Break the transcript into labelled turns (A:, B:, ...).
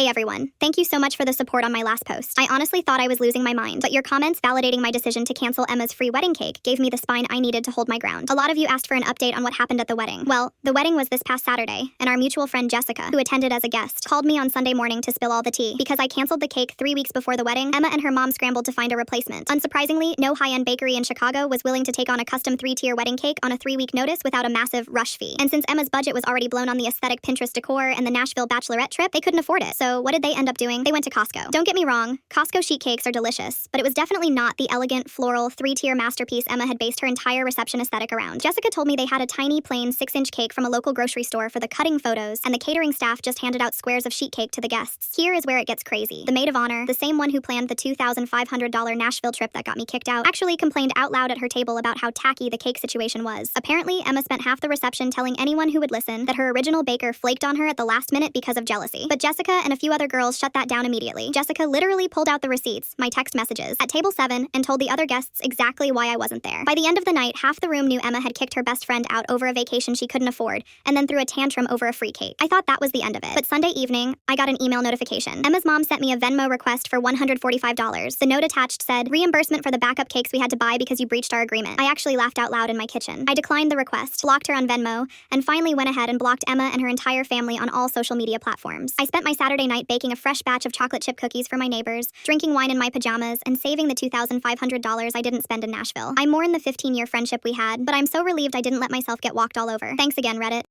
A: Hey everyone, thank you so much for the support on my last post. I honestly thought I was losing my mind, but your comments validating my decision to cancel Emma's free wedding cake gave me the spine I needed to hold my ground. A lot of you asked for an update on what happened at the wedding. Well, the wedding was this past Saturday, and our mutual friend Jessica, who attended as a guest, called me on Sunday morning to spill all the tea. Because I canceled the cake 3 weeks before the wedding, Emma and her mom scrambled to find a replacement. Unsurprisingly, no high-end bakery in Chicago was willing to take on a custom 3-tier wedding cake on a 3-week notice without a massive rush fee. And since Emma's budget was already blown on the aesthetic Pinterest decor and the Nashville Bachelorette trip, they couldn't afford it. So what did they end up doing? They went to Costco. Don't get me wrong, Costco sheet cakes are delicious, but it was definitely not the elegant, floral, 3-tier masterpiece Emma had based her entire reception aesthetic around. Jessica told me they had a tiny, plain 6-inch cake from a local grocery store for the cutting photos, and the catering staff just handed out squares of sheet cake to the guests. Here is where it gets crazy. The maid of honor, the same one who planned the $2,500 Nashville trip that got me kicked out, actually complained out loud at her table about how tacky the cake situation was. Apparently, Emma spent half the reception telling anyone who would listen that her original baker flaked on her at the last minute because of jealousy. But Jessica and a few other girls shut that down immediately. Jessica literally pulled out the receipts, my text messages, at table 7 and told the other guests exactly why I wasn't there. By the end of the night, half the room knew Emma had kicked her best friend out over a vacation she couldn't afford, and then threw a tantrum over a free cake. I thought that was the end of it. But Sunday evening, I got an email notification. Emma's mom sent me a Venmo request for $145. The note attached said, "Reimbursement for the backup cakes we had to buy because you breached our agreement." I actually laughed out loud in my kitchen. I declined the request, blocked her on Venmo, and finally went ahead and blocked Emma and her entire family on all social media platforms. I spent my Saturday night baking a fresh batch of chocolate chip cookies for my neighbors, drinking wine in my pajamas, and saving the $2,500 I didn't spend in Nashville. I mourn the 15-year friendship we had, but I'm so relieved I didn't let myself get walked all over. Thanks again, Reddit.